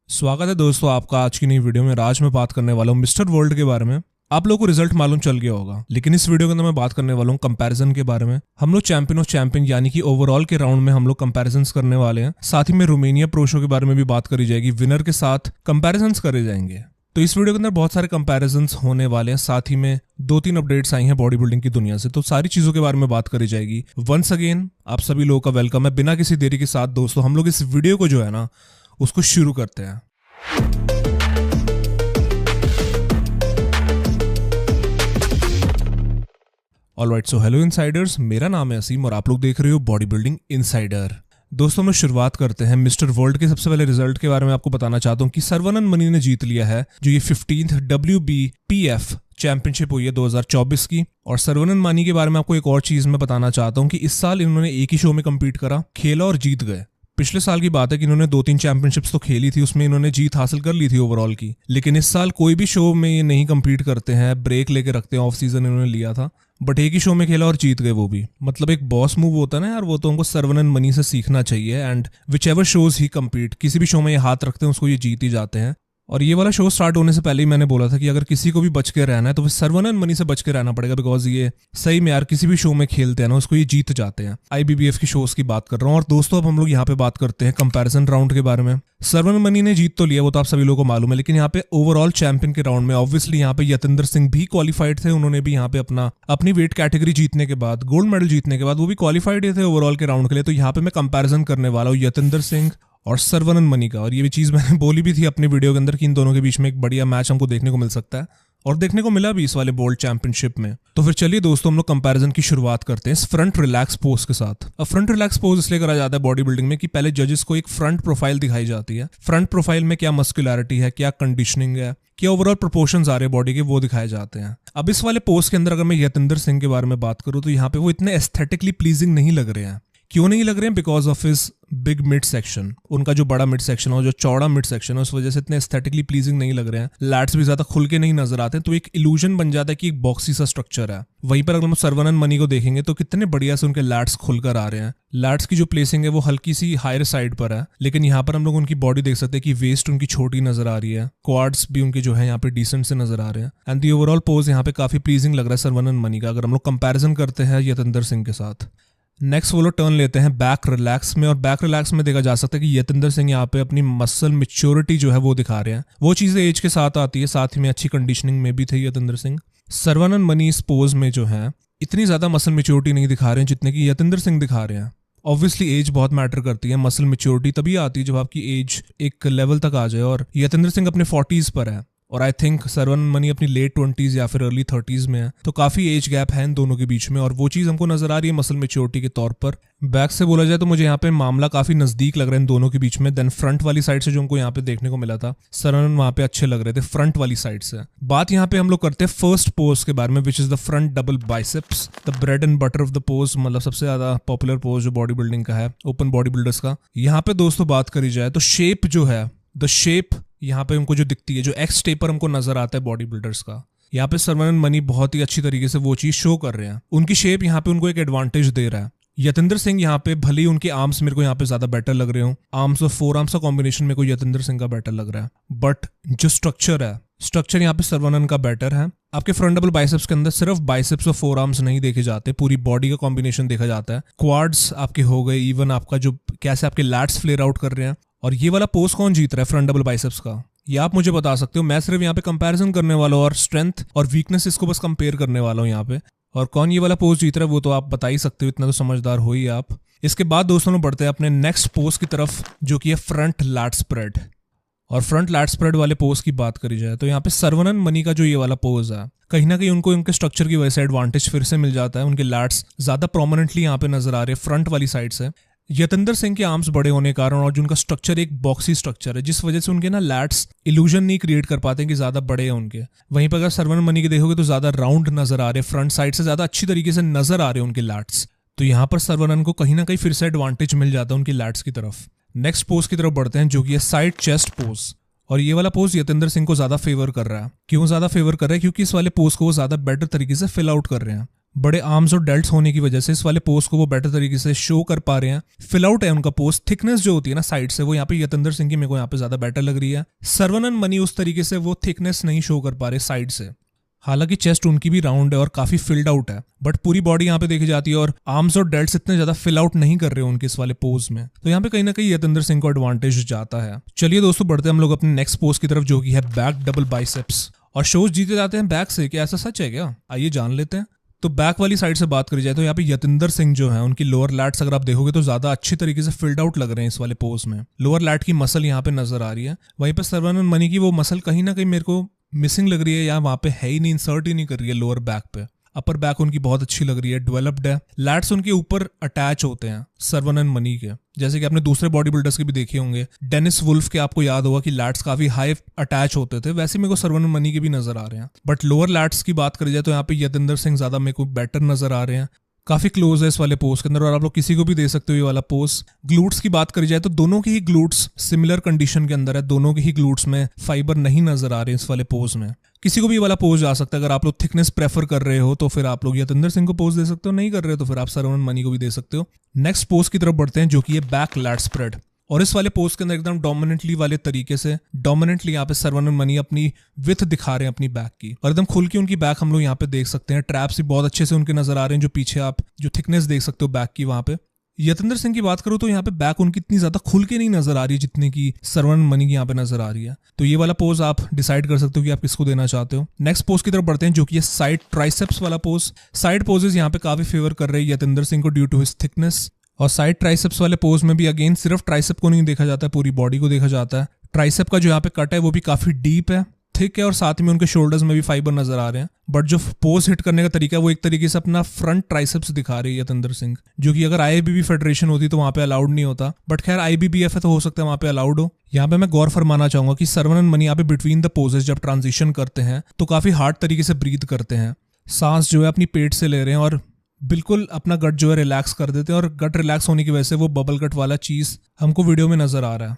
स्वागत है दोस्तों आपका आज की नई वीडियो में। आज मैं बात करने वाला हूँ मिस्टर वर्ल्ड के बारे में। आप लोगों को रिजल्ट मालूम चल गया होगा, लेकिन इस वीडियो के अंदर मैं बात करने वाला हूँ कंपैरिजन के बारे में। हम लोग चैंपियन ऑफ चैंपियन यानी कि ओवरऑल के राउंड में हम लोग कंपैरिजन्स करने वाले हैं। साथ ही में रोमानिया प्रो शो के बारे में भी बात करी जाएगी, विनर के साथ कंपैरिजन्स करे जाएंगे। तो इस वीडियो के अंदर बहुत सारे कंपैरिजन्स होने वाले हैं। साथ ही में 2-3 अपडेट्स आई हैं बॉडी बिल्डिंग की दुनिया से, तो सारी चीजों के बारे में बात करी जाएगी। वंस अगेन आप सभी लोगों का वेलकम है। बिना किसी देरी के साथ दोस्तों हम लोग इस वीडियो को जो है ना उसको शुरू करते हैं। ऑलराइट, सो हेलो इनसाइडर्स, मेरा नाम है असीम और आप लोग देख रहे हो बॉडी बिल्डिंग इनसाइडर। दोस्तों हम शुरुआत करते हैं मिस्टर वर्ल्ड के सबसे पहले रिजल्ट के बारे में। आपको बताना चाहता हूं कि सर्वनन मनी ने जीत लिया है जो ये 15th WBPF चैंपियनशिप हुई है 2024 की। और सर्वनन मनी के बारे में आपको एक और चीज मैं बताना चाहता हूं कि इस साल इन्होंने एक ही शो में कम्पीट करा, खेला और जीत गए। पिछले साल की बात है कि इन्होंने 2-3 चैंपियनशिप्स तो खेली थी, उसमें इन्होंने जीत हासिल कर ली थी ओवरऑल की। लेकिन इस साल कोई भी शो में ये नहीं कम्पीट करते हैं, ब्रेक लेके रखते हैं, ऑफ सीजन इन्होंने लिया था, बट एक ही शो में खेला और जीत गए वो भी। मतलब एक बॉस मूव होता है ना यार, वो तो हमको सर्वनन मनी से सीखना चाहिए। And which ever shows he compete, किसी भी शो में ये हाथ रखते हैं उसको ये जीत ही जाते हैं। और ये वाला शो स्टार्ट होने से पहले ही मैंने बोला था कि अगर किसी को भी बच के रहना है तो फिर सर्वनन मनी से बच के रहना पड़ेगा, बिकॉज ये सही में यार किसी भी शो में खेलते हैं ना उसको ये जीत जाते हैं। IBBF की शोज की बात कर रहा हूँ। और दोस्तों अब हम लोग यहाँ पे बात करते हैं कंपैरिजन राउंड के बारे में। सर्वनन मनी ने जीत तो लिया, वो तो आप सभी लोगों को मालूम है, लेकिन यहाँ पे ओवरऑल चैंपियन के राउंड में ऑब्वियसली यहाँ पे यतिंदर सिंह भी क्वालिफाइड थे। उन्होंने भी यहाँ पे अपनी वेट कैटेगरी जीतने के बाद, गोल्ड मेडल जीतने के बाद वो भी क्वालिफाइड थे ओवरऑल के राउंड के लिए। तो यहाँ पे मैं कंपैरिजन करने वाला हूँ यतिंदर सिंह और सर्वनन मनी का। और ये भी चीज मैंने बोली भी थी अपनी वीडियो के अंदर कि इन दोनों के बीच में एक बढ़िया मैच हमको देखने को मिल सकता है, और देखने को मिला भी इस वाले बोल्ड चैंपियनशिप में। तो फिर चलिए दोस्तों हम लोग कंपैरिजन की शुरुआत करते हैं इस फ्रंट रिलैक्स पोज के साथ। अब फ्रंट रिलैक्स पोज इसलिए करा जाता है बॉडी बिल्डिंग में कि पहले जजेस को एक फ्रंट प्रोफाइल दिखाई जाती है। फ्रंट प्रोफाइल में क्या मस्कुलैरिटी है, क्या कंडीशनिंग है, क्या ओवरऑल प्रोपोर्शंस आ रहे हैं बॉडी के, वो दिखाए जाते हैं। अब इस वाले पोज के अंदर अगर मैं यतिंदर सिंह के बारे में बात करूं तो यहाँ पे वो इतने एस्थेटिकली प्लीजिंग नहीं लग रहे हैं। क्यों नहीं लग रहे हैं? Because of his big mid section. उनका जो बड़ा मिड सेक्शन है, जो चौड़ा मिड सेक्शन है, उस वजह से इतने एस्थेटिकली प्लीजिंग नहीं लग रहे हैं। लैट्स भी ज्यादा खुल के नहीं नजर आते हैं, तो एक इल्यूजन बन जाता है कि एक बॉक्सी सा स्ट्रक्चर है। वहीं पर अगर हम सर्वनन मनी को देखेंगे तो कितने बढ़िया से उनके लैट्स खुलकर आ रहे हैं। लैट्स की जो प्लेसिंग है वो हल्की सी हायर साइड पर है, लेकिन यहाँ पर हम लोग उनकी बॉडी देख सकते हैं कि वेस्ट उनकी छोटी नजर आ रही है, क्वाड्स भी उनके जो है यहाँ पे डिसेंट से नजर आ रहे हैं। एंड दी ओवरऑल पोज यहाँ पे काफी प्लीजिंग लग रहा है सर्वनन मनी का, अगर हम लोग कंपेरिजन करते हैं यतिंदर सिंह के साथ। नेक्स्ट वो लोग टर्न लेते हैं बैक रिलैक्स में, और बैक रिलैक्स में देखा जा सकता है कि यतिंदर सिंह यहाँ पे अपनी मसल मैच्योरिटी जो है वो दिखा रहे हैं। वो चीजें एज के साथ आती है, साथ ही में अच्छी कंडीशनिंग में भी थे यतिंदर सिंह। सर्वनन मनी इस पोज में जो है इतनी ज्यादा मसल मैच्योरिटी नहीं दिखा रहे हैं जितने की यतिंदर सिंह दिखा रहे हैं। ऑब्वियसली एज बहुत मैटर करती है, मसल मैच्योरिटी तभी आती है जब आपकी एज एक लेवल तक आ जाए, और यतिंदर सिंह अपने 40s पर है और आई थिंक सर्वनन मनी अपनी लेट 20s या फिर अर्ली 30s में है। तो काफी एज गैप है इन दोनों के बीच में, और वो चीज हमको नजर आ रही है मसल मैच्योरिटी के तौर पर। बैक से बोला जाए तो मुझे यहाँ पे मामला काफी नजदीक लग रहा है इन दोनों के बीच में। देन फ्रंट वाली साइड से जो हमको यहाँ पे देखने को मिला था, सर्वनन वहां पे अच्छे लग रहे थे फ्रंट वाली साइड से। बात यहाँ पे हम लोग करते हैं फर्स्ट पोज के बारे में, which is the front double biceps, the bread and butter of the pose. मतलब सबसे ज्यादा पॉपुलर पोज जो बॉडी बिल्डिंग का है, ओपन बॉडी बिल्डर्स का। यहाँ पे दोस्तों बात करी जाए तो शेप जो है, द शेप यहाँ पे उनको जो दिखती है, जो एक्स टेपर हमको नजर आता है बॉडी बिल्डर्स का, यहाँ पे सर्वनन मनी बहुत ही अच्छी तरीके से वो चीज शो कर रहे हैं। उनकी शेप यहाँ पे उनको एक एडवांटेज दे रहा है। यतिंदर सिंह यहाँ पे भले ही उनके आर्म्स मेरे को यहाँ पे ज्यादा बेटर लग रहे हो, आर्म्स और फोर आर्म्स का कॉम्बिनेशन मेरे को यतिंदर सिंह का बेटर लग रहा है, बट जो स्ट्रक्चर है, स्ट्रक्चर यहाँ पे सर्वनन का बेटर है। आपके फ्रंट डबल बाइसेप्स के अंदर सिर्फ बाइसेप्स और फोर आर्म्स नहीं देखे जाते, पूरी बॉडी का कॉम्बिनेशन देखा जाता है। क्वाड्स आपके हो गए, इवन आपका जो कैसे आपके लैट्स फ्लेयर आउट कर रहे हैं। और ये वाला पोज कौन जीत रहा है फ्रंट डबल बाइसेप्स का, ये आप मुझे बता सकते हो। मैं सिर्फ यहाँ पे कंपैरिजन करने वाला हूँ और स्ट्रेंथ और वीकनेस इसको बस कंपेयर करने वाला हूँ यहाँ पे। और कौन ये वाला पोज जीत रहा है वो तो आप बता ही सकते हो, इतना तो समझदार हो ही आप। इसके बाद दोस्तों लोग बढ़ते हैं अपने नेक्स्ट पोज की तरफ, जो कि है फ्रंट लैट स्प्रेड। और फ्रंट लैट स्प्रेड वाले पोज की बात करी जाए तो यहाँ पे सर्वनन मनी का जो ये वाला पोज है, कहीं ना कहीं उनको उनके स्ट्रक्चर की वजह से एडवांटेज फिर से मिल जाता है। उनके लैट्स ज्यादा प्रोमिनेंटली यहाँ पे नजर आ रहे हैं फ्रंट वाली साइड से। यतिंदर सिंह के आर्म्स बड़े होने के कारण और जो उनका स्ट्रक्चर एक बॉक्सी स्ट्रक्चर है, जिस वजह से उनके ना लैट्स इल्यूजन नहीं क्रिएट कर पाते कि ज्यादा बड़े हैं उनके। वहीं पर अगर सर्वनन मनी के देखोगे तो ज्यादा राउंड नजर आ रहे हैं, फ्रंट साइड से ज्यादा अच्छी तरीके से नजर आ रहे हैं उनके लैट्स। तो यहाँ पर सर्वनन को कहीं ना कहीं फिर से एडवांटेज मिल जाता है उनकी लैट्स की तरफ। नेक्स्ट पोज की तरफ बढ़ते हैं, जो कि है साइड चेस्ट पोज। और ये वाला पोज यतिंदर सिंह को ज्यादा फेवर कर रहा है। क्यों ज्यादा फेवर कर रहा है? क्योंकि इस वाले पोज को वो ज्यादा बेटर तरीके से फिल आउट कर रहे हैं। बड़े आर्म्स और डेल्ट्स होने की वजह से इस वाले पोज को वो बेटर तरीके से शो कर पा रहे हैं। फिल आउट है उनका पोज, थिकनेस जो होती है ना साइड से, वो यहाँ पे यतिंदर सिंह की मेरे को यहाँ पे ज्यादा बेटर लग रही है। सर्वनन मनी उस तरीके से वो थिकनेस नहीं शो कर पा रहे साइड से। हालांकि चेस्ट उनकी भी राउंड है और काफी फिल्ड आउट है, बट पूरी बॉडी यहाँ पे देखी जाती है और आर्म्स और डेल्ट्स इतने ज्यादा फिल आउट नहीं कर रहे उनके इस वाले पोज में। तो यहाँ पे कहीं ना कहीं यतिंदर सिंह को एडवांटेज जाता है। चलिए दोस्तों बढ़ते हैं हम लोग अपने नेक्स्ट पोज की तरफ, जो कि है बैक डबल बाइसेप्स। और शोज जीते जाते हैं बैक से, क्या ऐसा सच है क्या? आइए जान लेते हैं। तो बैक वाली साइड से बात करी जाए तो यहाँ पे यतिंदर सिंह जो है उनकी लोअर लैट्स अगर आप देखोगे तो ज्यादा अच्छी तरीके से फिल्ड आउट लग रहे हैं इस वाले पोज में। लोअर लैट की मसल यहाँ पे नजर आ रही है, वहीं पे सर्वनन मनी की वो मसल कहीं ना कहीं मेरे को मिसिंग लग रही है, या वहां पे है ही नहीं, इंसर्ट ही नहीं कर रही है लोअर बैक पे। अपर बैक उनकी बहुत अच्छी लग रही है, डेवलप्ड है। लैट्स उनके ऊपर अटैच होते हैं सर्वनन मनी के, जैसे कि आपने दूसरे बॉडी बिल्डर्स के भी देखे होंगे। डेनिस वुल्फ के आपको याद होगा कि लैट्स काफी हाई अटैच होते थे, वैसे मेरे को सर्वनन मनी के भी नजर आ रहे हैं। बट लोअर लैट्स की बात करी जाए तो यहाँ पे यतिंदर सिंह ज्यादा मेरे को बेटर नजर आ रहे हैं, काफी क्लोज है इस वाले पोज के अंदर, और आप लोग किसी को भी दे सकते हो ये वाला पोज। ग्लूट्स की बात करी जाए तो दोनों के ही ग्लूट्स सिमिलर कंडीशन के अंदर है, दोनों के ही ग्लूट्स में फाइबर नहीं नजर आ रहे इस वाले पोज में। किसी को भी ये वाला पोज आ सकता है, अगर आप लोग थिकनेस प्रेफर कर रहे हो तो फिर आप लोग यतिंदर सिंह को पोज दे सकते हो, नहीं कर रहे हो तो फिर आप सर्वनन मनी को भी दे सकते हो। नेक्स्ट पोज की तरफ बढ़ते हैं, जो कि है बैक लैट स्प्रेड। और इस वाले पोज के अंदर एकदम डोमिनेंटली वाले तरीके से डोमिनेंटली यहाँ पे सर्वनन मनी अपनी विथ दिखा रहे हैं अपनी बैक की, और एकदम खुल के उनकी बैक हम लोग यहाँ पे देख सकते हैं। ट्रैप्स भी बहुत अच्छे से उनके नजर आ रहे हैं, जो पीछे आप जो थिकनेस देख सकते हो बैक की वहां पे। यतिंदर सिंह की बात करूं तो यहाँ पे बैक उनकी इतनी ज्यादा खुल के नहीं नजर आ रही जितनी की सर्वनन मनी की यहाँ पे नजर आ रही है। तो ये वाला पोज आप डिसाइड कर सकते हो कि आप किसको देना चाहते हो। नेक्स्ट पोज की तरफ बढ़ते हैं, जो कि है साइड ट्राइसेप्स वाला पोज। साइड पोजेस यहाँ पे काफी फेवर कर रहे हैं यतिंदर सिंह को ड्यू टू हिज थिकनेस। और साइड ट्राइसेप्स वाले पोज में भी अगेन सिर्फ ट्राइसेप को नहीं देखा जाता है, पूरी बॉडी को देखा जाता है। ट्राइसेप का जो यहाँ पे कट है वो भी काफी डीप है, थिक है, और साथ में उनके शोल्डर्स में भी फाइबर नजर आ रहे हैं। बट जो पोज हिट करने का तरीका है वो एक तरीके से अपना फ्रंट ट्राइसेप्स दिखा रही है यतिंदर सिंह, जो कि अगर आईआईबीबी फेडरेशन होती तो वहां पे अलाउड नहीं होता, बट खैर आईबीबीएफ है तो हो सकता है वहां पे अलाउड हो। यहाँ पे मैं गौर फरमाना चाहूंगा कि सर्वनन मनी यहाँ पे बिटवीन द पोजेस जब ट्रांजिशन करते हैं तो काफी हार्ड तरीके से ब्रीथ करते हैं, सांस जो है अपनी पेट से ले रहे हैं और बिल्कुल अपना गट जो है रिलैक्स कर देते हैं, और गट रिलैक्स होने की वजह से वो बबल गट वाला चीज हमको वीडियो में नजर आ रहा है।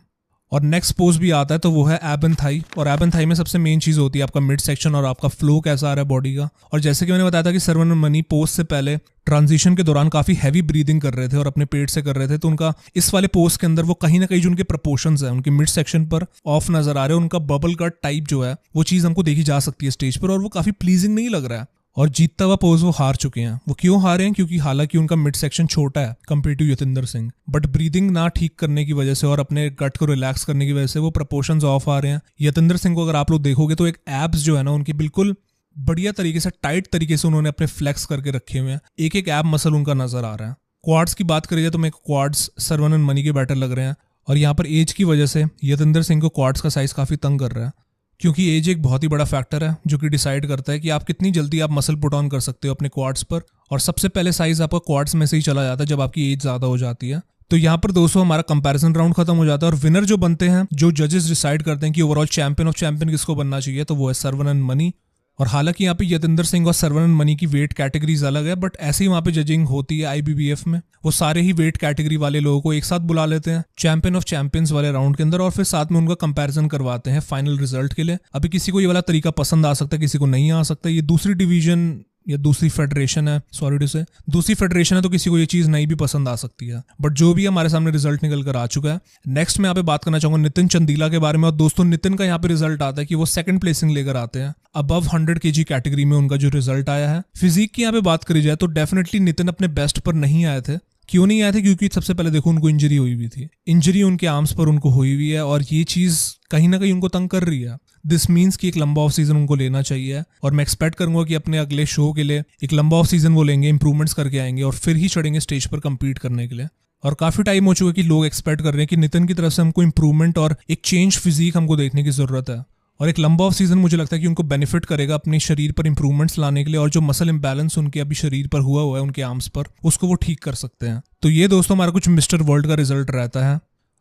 और नेक्स्ट पोज भी आता है तो वो है एब एंड थाई। और एब एंड थाई में सबसे मेन चीज होती है आपका मिड सेक्शन और आपका फ्लो कैसा आ रहा है बॉडी का। और जैसे कि मैंने बताया था कि सर्वनन मनी पोज से पहले ट्रांजिशन के दौरान काफी हैवी ब्रीदिंग कर रहे थे और अपने पेट से कर रहे थे, तो उनका इस वाले पोज के अंदर वो कहीं ना कहीं जो उनके प्रपोर्शंस है उनके मिड सेक्शन पर ऑफ नजर आ रहे हैं। उनका बबल गट टाइप जो है वो चीज हमको देखी जा सकती है स्टेज पर, और वो काफी प्लीजिंग नहीं लग रहा है। और जीतता हुआ पोज वो हार चुके हैं। वो क्यों हारे हैं? क्योंकि हालांकि उनका मिड सेक्शन छोटा है compare to Yatinder Singh, but breathing ना ठीक करने की वजह से और अपने गट को रिलैक्स करने की वजह से वो प्रपोर्शंस ऑफ आ रहे हैं। यतिंदर सिंह को अगर आप लोग देखोगे तो एक एब्स जो है ना उनकी बिल्कुल बढ़िया तरीके से टाइट तरीके से उन्होंने अपने फ्लेक्स करके रखे हुए हैं, एक एक एब मसल उनका नजर आ रहा है। क्वाड्स की बात करी जाए तो मेरे को क्वाड्स सर्वनन मनी के बेटर लग रहे हैं, और यहाँ पर एज की वजह से यतिंदर सिंह को क्वाड्स का साइज काफी तंग कर रहा है, क्योंकि एज एक बहुत ही बड़ा फैक्टर है जो कि डिसाइड करता है कि आप कितनी जल्दी आप मसल पुट ऑन कर सकते हो अपने क्वाड्स पर। और सबसे पहले साइज आपका क्वाड्स में से ही चला जाता है जब आपकी एज ज्यादा हो जाती है। तो यहाँ पर दोस्तों हमारा कंपैरिजन राउंड खत्म हो जाता है, और विनर जो बनते हैं, जो जजेस डिसाइड करते हैं कि ओवरऑल चैंपियन ऑफ चैंपियन किसको बनना चाहिए, तो वो है सर्वनन मनी। और हालांकि यहाँ पे यतिंदर सिंह और सर्वनन मनी की वेट कैटेगरीज अलग है, बट ऐसे ही वहाँ पे जजिंग होती है आईबीबीएफ में। वो सारे ही वेट कैटेगरी वाले लोगों को एक साथ बुला लेते हैं चैंपियन ऑफ चैंपियंस वाले राउंड के अंदर, और फिर साथ में उनका कंपैरिजन करवाते हैं फाइनल रिजल्ट के लिए। अभी किसी को ये वाला तरीका पसंद आ सकता है, किसी को नहीं आ सकता। ये दूसरी डिवीजन या दूसरी फेडरेशन है, सॉरी टू से दूसरी फेडरेशन है, तो किसी को ये चीज नहीं भी पसंद आ सकती है। बट जो भी हमारे सामने रिजल्ट निकल कर आ चुका है। नेक्स्ट मैं यहाँ पे बात करना चाहूंगा नितिन चंदीला के बारे में। और दोस्तों नितिन का यहाँ पे रिजल्ट आता है कि वो सेकंड प्लेसिंग लेकर आते हैं अबव 100 kg कैटेगरी में। उनका जो रिजल्ट आया है, फिजिक की यहाँ पे बात करी जाए तो डेफिनेटली नितिन अपने बेस्ट पर नहीं आए थे। क्यों नहीं आए थे? क्योंकि सबसे पहले देखो उनको इंजरी हुई हुई थी, इंजरी उनके आर्म्स पर उनको हुई हुई है, और ये चीज कहीं ना कहीं उनको तंग कर रही है। दिस मीन्स कि एक लंबा ऑफ सीजन उनको लेना चाहिए, और मैं एक्सपेक्ट करूंगा कि अपने अगले शो के लिए एक लंबा ऑफ सीजन वो लेंगे, इंप्रूवमेंट्स करके आएंगे और फिर ही चढ़ेंगे स्टेज पर कंपीट करने के लिए। और काफी टाइम हो चुका है कि लोग एक्सपेक्ट कर रहे हैं कि नितिन की तरफ से हमको इंप्रूवमेंट और एक चेंज फिजिक हमको देखने की जरूरत है। और एक लंबा ऑफ सीजन मुझे लगता है कि उनको बेनिफिट करेगा अपने शरीर पर इंप्रूवमेंट्स लाने के लिए, और जो मसल इंबैलेंस उनके अभी शरीर पर हुआ है उनके आर्म्स पर, उसको वो ठीक कर सकते हैं। तो ये दोस्तों हमारा कुछ मिस्टर वर्ल्ड का रिजल्ट रहता है।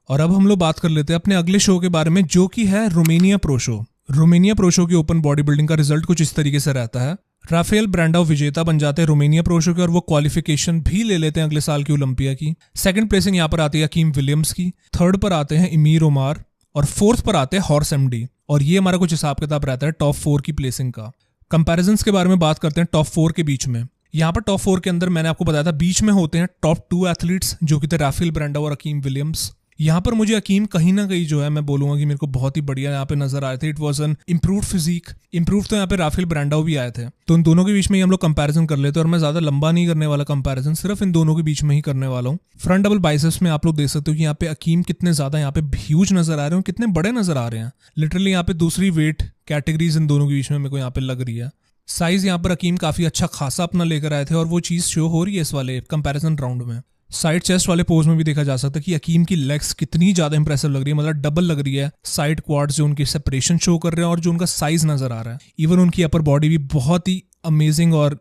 और अब हम लोग बात कर लेते हैं अपने अगले शो के बारे में, जो कि है Romania pro show. Romania pro show की ओपन बॉडी बिल्डिंग का रिजल्ट कुछ इस तरीके से रहता है। राफेल ब्रांडाव विजेता बन जाते हैं रोमेनिया प्रो शो के, और वो क्वालिफिकेशन भी ले लेते हैं अगले साल की ओलंपिया की। सेकंड प्लेसिंग यहाँ पर आती है हकीम विलियम्स की, थर्ड पर आते हैं इमीर ओमार, और फोर्थ पर आते हैं हॉर्स एमडी। और ये हमारा कुछ हिसाब किताब रहता है टॉप 4 की प्लेसिंग का। कंपैरिजंस के बारे में बात करते हैं टॉप 4 के बीच में। यहाँ पर टॉप 4 के अंदर मैंने आपको बताया था बीच में होते हैं टॉप 2 एथलीट्स जो कि थे राफेल ब्रांडो और अकीम विलियम्स। यहाँ पर मुझे अकीम कहीं ना कहीं जो है मैं बोलूंगा कि मेरे को बहुत ही बढ़िया यहाँ पे नजर आए थे। It was an improved physique. Improve तो यहाँ पे राफेल ब्रांडो भी आए थे, तो इन दोनों के बीच में ही हम लोग कंपैरिजन कर लेते हैं। और मैं ज्यादा लंबा नहीं करने वाला कंपैरिजन, सिर्फ इन दोनों के बीच में ही करने वाला हूँ। फ्रंट डबल बाइसेप्स में आप लोग देख सकते हो कि यहाँ पे अकीम कितने ज्यादा यहाँ पे ह्यूज नजर आ रहे हैं, कितने बड़े नजर आ रहे हैं। लिटरली यहाँ पे दूसरी वेट कैटेगरीज इन दोनों के बीच में मेरे को यहाँ पे लग रही है। साइज यहाँ पर अकीम काफी अच्छा खासा अपना लेकर आए थे और वो चीज शो हो रही है इस वाले कंपैरिजन राउंड में। साइड चेस्ट वाले पोज में भी देखा जा सकता है कि अकीम की लेग्स कितनी ज्यादा इंप्रेसिव लग रही है, मतलब डबल लग रही है। साइड क्वाड्स जो उनकी सेपरेशन शो कर रहे हैं और जो उनका साइज नजर आ रहा है, इवन उनकी अपर बॉडी भी बहुत ही अमेजिंग और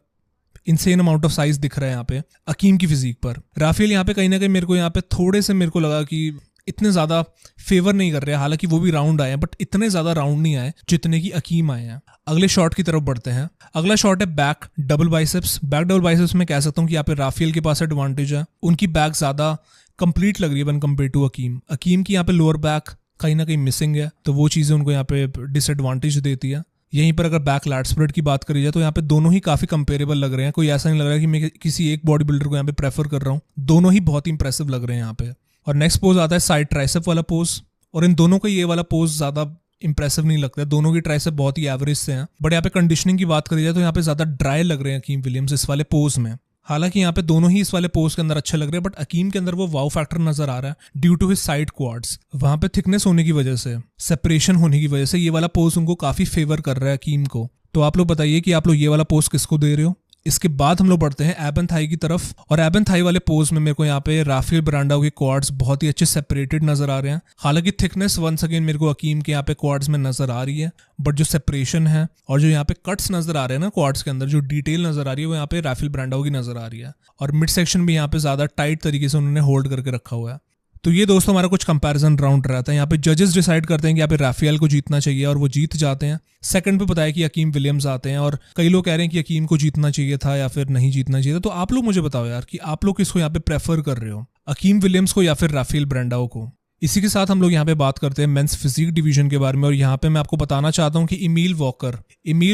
इनसेन अमाउंट ऑफ साइज दिख रहा है यहाँ पे अकीम की फिजिक पर। राफेल यहाँ पे कहीं ना कहीं मेरे को यहाँ पे थोड़े से मेरे को लगा कि इतने ज्यादा फेवर नहीं कर रहे हैं, हालांकि वो भी राउंड आए हैं बट इतने ज्यादा राउंड नहीं आए जितने की अकीम आए हैं। अगले शॉट की तरफ बढ़ते हैं। अगला शॉट है back double biceps. Back double biceps में कह सकता हूँ कि यहाँ पे राफेल के पास एडवांटेज है, उनकी बैक ज्यादा कंप्लीट लग रही है one compare to Akim. Akim की यहाँ पे लोअर बैक कहीं ना कहीं मिसिंग है, तो वो चीजें उनको यहाँ पे डिसएडवांटेज देती है। यहीं पर अगर बैक लैट स्प्रेड की बात करी जाए तो यहाँ पे दोनों ही काफी कंपेरेबल लग रहे हैं। कोई ऐसा नहीं लग रहा है कि मैं किसी एक बॉडी बिल्डर को यहाँ पे प्रेफर कर रहा हूँ, दोनों ही बहुत ही इंप्रेसिव लग रहे हैं यहाँ पे। और नेक्स्ट पोज आता है साइड ट्राइसेप वाला पोज, और इन दोनों का ये वाला पोज ज्यादा इंप्रेसिव नहीं लगता है। दोनों की ट्राइसेप बहुत ही एवरेज से हैं, बट यहाँ पे कंडीशनिंग की बात करी जाए तो यहाँ पे ज्यादा ड्राई लग रहे हैं अकीम विलियम्स इस वाले पोज में। हालांकि यहाँ पे दोनों ही इस वाले पोज के अंदर अच्छे लग रहे हैं, बट अकीम के अंदर वो वाव फैक्टर नजर आ रहा है due to his side quads. वहां पे थिकनेस होने की वजह से, सेपरेशन होने की वजह से ये वाला पोज उनको काफी फेवर कर रहा है अकीम को। तो आप लोग बताइए कि आप लोग ये वाला पोज किसको दे रहे हो। इसके बाद हम लोग बढ़ते हैं एब एंड थाई की तरफ, और एब एंड थाई वाले पोज में मेरे को यहाँ पे राफेल ब्रांडो के क्वाड्स बहुत ही अच्छे सेपरेटेड नजर आ रहे हैं। हालांकि थिकनेस वंस अगेन मेरे को अकीम के यहाँ पे क्वाड्स में नजर आ रही है, बट जो सेपरेशन है और जो यहाँ पे कट्स नजर आ रहे हैं ना क्वाड्स के अंदर, जो डिटेल नजर आ रही है वो यहाँ पे राफेल ब्रांडो की नजर आ रही है। और मिड सेक्शन भी यहाँ पे ज्यादा टाइट तरीके से उन्होंने होल्ड करके रखा हुआ है। तो ये दोस्तों हमारा कुछ कंपैरिजन राउंड रहता है। यहाँ पे जजेस डिसाइड करते हैं कि यहाँ पे राफेल को जीतना चाहिए और वो जीत जाते हैं। सेकंड पे बताया कि अकीम विलियम्स आते हैं, और कई लोग कह रहे हैं कि अकीम को जीतना चाहिए था या फिर नहीं जीतना चाहिए था। तो आप लोग मुझे बताओ यार कि आप लोग किसको यहाँ पे प्रेफर कर रहे हो, अकीम विलियम्स को या फिर राफेल ब्रांडो को। इसी के साथ हम लोग यहाँ पे बात करते हैं मेंस फिजिक डिवीजन के बारे में, और यहाँ पे मैं आपको बताना चाहता हूँ कि एमिल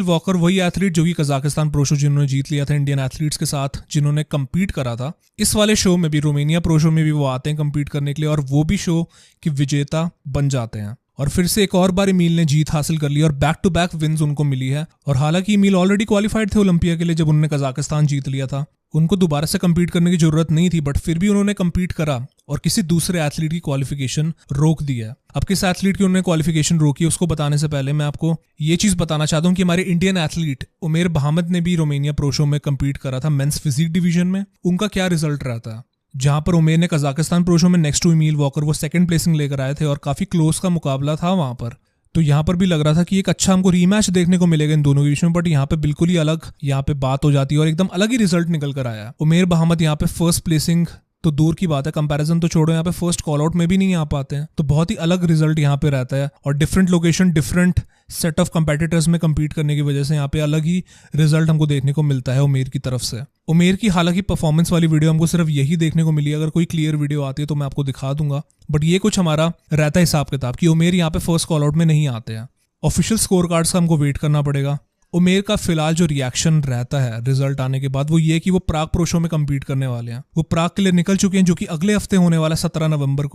वॉकर वही एथलीट जो कि कजाकिस्तान प्रो शो जिन्होंने जीत लिया था इंडियन एथलीट्स के साथ, जिन्होंने कम्पीट करा था इस वाले शो में भी, रोमानिया प्रो शो में भी वो आते हैं कम्पीट करने के लिए, और वो भी शो की विजेता बन जाते हैं। और फिर से एक और बार एमिल ने जीत हासिल कर ली और बैक टू बैक विन्स उनको मिली है। और हालांकि एमिल ऑलरेडी क्वालिफाइड थे ओलंपिया के लिए जब उन्होंने कजाकिस्तान जीत लिया था, उनको दोबारा से कम्पीट करने की जरूरत नहीं थी, बट फिर भी उन्होंने कम्पीट करा और किसी दूसरे एथलीट की क्वालिफिकेशन रोक दिया। अब किस एथलीट की उन्होंने क्वालिफिकेशन रोकी उसको बताने से पहले मैं आपको ये चीज बताना चाहता हूँ कि हमारे इंडियन एथलीट उमेर बहामद ने भी रोमानिया प्रो शो में कम्पीट करा था मेंस फिजिक डिवीजन में। उनका क्या रिजल्ट रहता है, जहां पर उमेर ने कजाकिस्तान प्रो शो में नेक्स्ट टू एमिल वॉकर वो सेकंड प्लेसिंग लेकर आए थे और काफी क्लोज का मुकाबला था वहां पर। तो यहाँ पर भी लग रहा था कि एक अच्छा हमको रीमैच देखने को मिलेगा इन दोनों के बीच में, बट यहाँ पे बिल्कुल ही अलग यहाँ पे बात हो जाती है और एकदम अलग ही रिजल्ट निकल कर आया। उमेर बहामद यहाँ पे फर्स्ट प्लेसिंग तो दूर की बात है, कंपैरिजन तो छोड़ो, यहाँ पे फर्स्ट कॉल आउट में भी नहीं आ पाते हैं। तो बहुत ही अलग रिजल्ट यहाँ पे रहता है, और different location different set of competitors में कम्पीट करने की वजह से यहाँ पे अलग ही रिजल्ट हमको देखने को मिलता है उमेर की तरफ से। उमेर की हालांकि परफॉर्मेंस वाली वीडियो हमको सिर्फ यही देखने को मिली है, अगर कोई क्लियर वीडियो आती है तो मैं आपको दिखा दूंगा, बट ये कुछ हमारा रहता है हिसाब किताब कि उमेर यहाँ पे फर्स्ट कॉल आउट में नहीं आते हैं। ऑफिशियल स्कोर कार्ड्स का हमको वेट करना पड़ेगा। उमेर का फिलहाल जो रिएक्शन रहता है रिजल्ट आने के बाद वो ये कि वो प्राग प्रो शो में कम्पीट करने वाले हैं। वो प्राग के लिए निकल चुके हैं, जो कि अगले हफ्ते होने वाला 17 नवंबर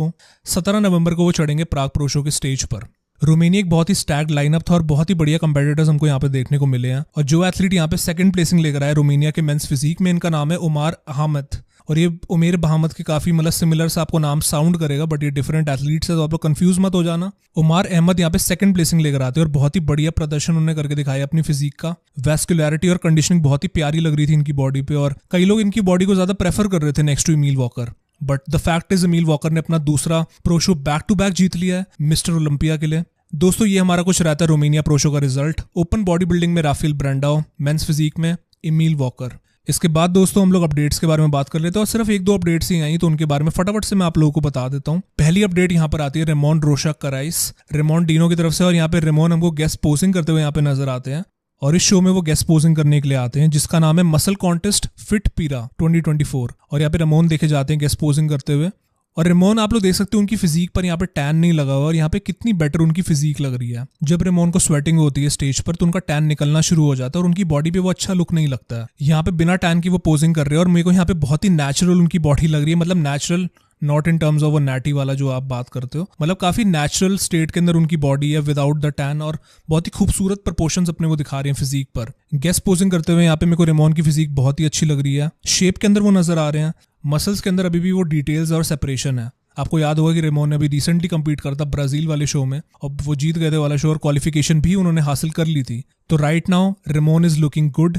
को वो चढ़ेंगे प्राग प्रो शो के स्टेज पर। रोमानिया एक बहुत ही स्टैग्ड लाइनअप था और बहुत ही बढ़िया कंपेटिटर्स हमको यहाँ पे देखने को मिले हैं। और जो एथलीट यहाँ पे सेकंड प्लेसिंग लेकर आए रोमानिया के मेंस फिजिक में, इनका नाम है उमर अहमद। और ये उमेर बहामद के काफी मतलब सिमिलर से आपको नाम साउंड करेगा, बट ये डिफरेंट एथलीट्स है, तो आप लोग कंफ्यूज मत हो जाना। उमर अहमद यहाँ पे सेकंड प्लेसिंग लेकर आते हैं और बहुत ही बढ़िया प्रदर्शन उन्होंने करके दिखाया अपनी फिजिक का। वैस्कुलैरिटी और कंडीशनिंग बहुत ही प्यारी लग रही थी इनकी बॉडी पे, और कई लोग इनकी बॉडी को ज्यादा प्रेफर कर रहे थे next to Emil Walker. But the fact is Emil Walker ने अपना दूसरा pro show back to back जीत लिया है मिस्टर ओलंपिया के लिए। दोस्तों ये हमारा कुछ रहता है रोमानिया प्रो शो का रिजल्ट। ओपन बॉडी बिल्डिंग में राफेल ब्रांडो, मेंस फिजिक में एमिल वॉकर। इसके बाद दोस्तों हम लोग अपडेट्स के बारे में बात कर लेते हैं, और सिर्फ एक दो अपडेट्स ही आई तो उनके बारे में फटाफट से मैं आप लोगों को बता देता हूँ। पहली अपडेट यहाँ पर आती है रेमोन रोशा कराइस, रेमोन डीनो की तरफ से, और यहाँ पे रेमोन हमको गेस्ट पोजिंग करते हुए यहाँ पे नजर आते हैं। और इस शो में वो गेस्ट पोजिंग करने के लिए आते हैं जिसका नाम है मसल कॉन्टेस्ट फिट पीरा 2024, और यहाँ पे रेमोन देखे जाते हैं गेस्ट पोजिंग करते हुए। और रेमोन आप लोग देख सकते हो उनकी फिजिक पर यहाँ पे टैन नहीं लगा हुआ और यहाँ पे कितनी बेटर उनकी फिजिक लग रही है। जब रेमोन को स्वेटिंग होती है स्टेज पर तो उनका टैन निकलना शुरू हो जाता है और उनकी बॉडी पे वो अच्छा लुक नहीं लगता है। यहाँ पे बिना टैन की वो पोजिंग कर रहे हैं और मेरे को यहाँ पे बहुत ही नेचुरल उनकी बॉडी लग रही है, मतलब natural, not in terms of वो नैटी वाला जो आप बात करते हो, मतलब काफी नेचुरल स्टेट के अंदर उनकी बॉडी है विदाउट द टैन और बहुत ही खूबसूरत प्रपोर्शंस अपने वो दिखा रहे हैं फिजिक पर। गेस्ट पोजिंग करते हुए यहाँ पे मेरे को रेमोन की फिजिक बहुत ही अच्छी लग रही है। शेप के अंदर वो नजर आ रहे हैं, मसल्स के अंदर अभी भी वो डिटेल्स और सेपरेशन है। आपको याद होगा कि रेमोन ने अभी रिसेंटली कंपीट करा था ब्राजील वाले शो में और वो जीत गए थे वाला शो और क्वालिफिकेशन भी उन्होंने हासिल कर ली थी। तो right now Ramon is looking good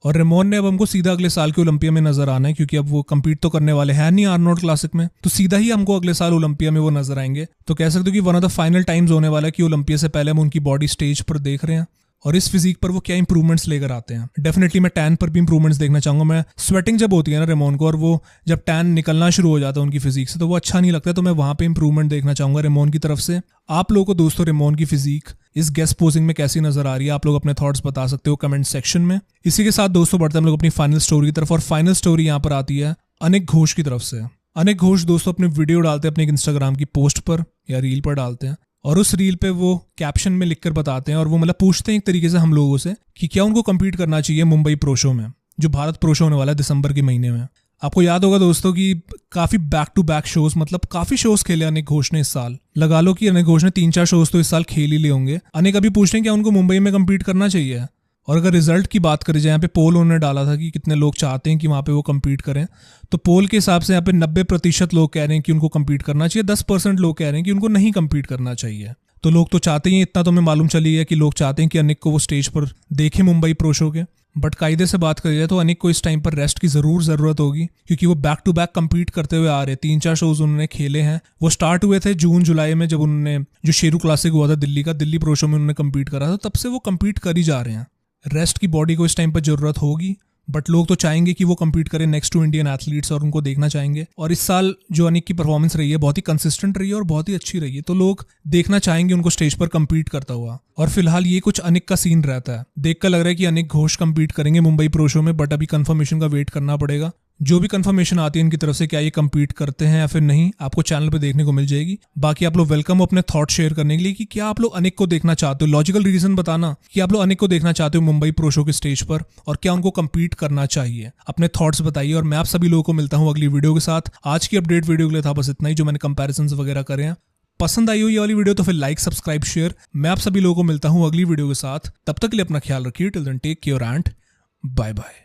और रेमोन ने अब हमको सीधा अगले साल के ओलंपिया में नजर आना है, क्योंकि अब वो कंपीट तो करने वाले हैं नहीं आर्नोल्ड क्लासिक में, तो सीधा ही हमको अगले साल ओलंपिया में वो नजर आएंगे। तो कह सकते हो कि one of the final times होने वाला है कि ओलंपिया से पहले हम उनकी बॉडी स्टेज पर देख रहे हैं और इस फिजिक पर वो क्या इंप्रूवमेंट्स लेकर आते हैं। डेफिनेटली मैं टैन पर भी इंप्रूवमेंट्स देखना चाहूंगा। मैं स्वेटिंग जब होती है ना रेमोन को और वो जब टैन निकलना शुरू हो जाता है उनकी फिजिक से तो वो अच्छा नहीं लगता, तो मैं वहां पे इंप्रूवमेंट देखना चाहूंगा रेमोन की तरफ से। आप लोगों को दोस्तों रेमोन की फिजिक इस गेस्ट पोजिंग में कैसी नजर आ रही है, आप लोग अपने थॉट्स बता सकते हो कमेंट सेक्शन में। इसी के साथ दोस्तों बढ़ते हैं हम लोग अपनी फाइनल स्टोरी की तरफ और फाइनल स्टोरी यहाँ पर आती है अनिक घोष की तरफ से। अनिक घोष दोस्तों अपने वीडियो डालते हैं अपने इंस्टाग्राम की पोस्ट पर या रील पर डालते हैं और उस रील पे वो कैप्शन में लिखकर बताते हैं और वो मतलब पूछते हैं एक तरीके से हम लोगों से कि क्या उनको कम्पीट करना चाहिए मुंबई प्रो शो में, जो भारत प्रो शो होने वाला है दिसंबर के महीने में। आपको याद होगा दोस्तों कि काफी बैक टू बैक शोज, मतलब काफी शोज खेले अनिक घोष ने इस साल। लगा लो कि अनिक घोष ने 3-4 शोज तो इस साल खेल ही लिए होंगे। अनिक अभी पूछ रहे हैं क्या उनको मुंबई में कम्पीट करना चाहिए। और अगर रिजल्ट की बात करी जाए, यहाँ पे पोल उन्होंने डाला था कि कितने लोग चाहते हैं कि वहाँ पे वो कम्पीट करें, तो पोल के हिसाब से यहाँ पे 90% लोग कह रहे हैं कि उनको कम्पीट करना चाहिए, 10% लोग कह रहे हैं कि उनको नहीं कम्पीट करना चाहिए। तो लोग तो चाहते ही, इतना तो हमें मालूम चली है कि लोग चाहते हैं कि अनिक को वो स्टेज पर देखे मुंबई प्रो शो के। बट कायदे से बात करी जाए तो अनिक को इस टाइम पर रेस्ट की जरूरत होगी, क्योंकि वो बैक टू बैक कम्पीट करते हुए आ रहे हैं। 3-4 शोज उन्होंने खेले हैं। वो स्टार्ट हुए थे जून जुलाई में जब उन्होंने जो शेरू क्लासिक हुआ था दिल्ली का, दिल्ली प्रो शो में उन्होंने कम्पीट करा था, तब से वो कम्पीट कर ही जा रहे हैं। रेस्ट की बॉडी को इस टाइम पर जरूरत होगी, बट लोग तो चाहेंगे कि वो कम्पीट करें नेक्स्ट टू इंडियन एथलीट्स और उनको देखना चाहेंगे। और इस साल जो अनिक की परफॉर्मेंस रही है बहुत ही कंसिस्टेंट रही है और बहुत ही अच्छी रही है, तो लोग देखना चाहेंगे उनको स्टेज पर कम्पीट करता हुआ। और फिलहाल ये कुछ अनिक का सीन रहता है। देखकर लग रहा है कि अनिक घोष कम्पीट करेंगे मुंबई प्रो शो में, बट अभी कंफर्मेशन का वेट करना पड़ेगा। जो भी कंफर्मेशन आती है इनकी तरफ से, क्या ये कम्पीट करते हैं या फिर नहीं, आपको चैनल पे देखने को मिल जाएगी। बाकी आप लोग वेलकम हो अपने थॉट शेयर करने के लिए कि क्या आप लोग अनिक को देखना चाहते हो। लॉजिकल रीजन बताना कि आप लोग अनिक को देखना चाहते हो मुंबई प्रो शो के स्टेज पर और क्या उनको कम्पीट करना चाहिए। अपने थॉट्स बताइए और मैं आप सभी लोगों को मिलता हूँ अगली वीडियो के साथ। आज की अपडेट वीडियो के लिए था बस इतना ही, जो मैंने कंपैरिजंस वगैरह करे हैं। पसंद आई हो ये वाली वीडियो तो फिर लाइक सब्सक्राइब शेयर। मैं आप सभी लोगों को मिलता हूँ अगली वीडियो के साथ। तब तक के लिए अपना ख्याल रखिए। Till then take care and bye bye.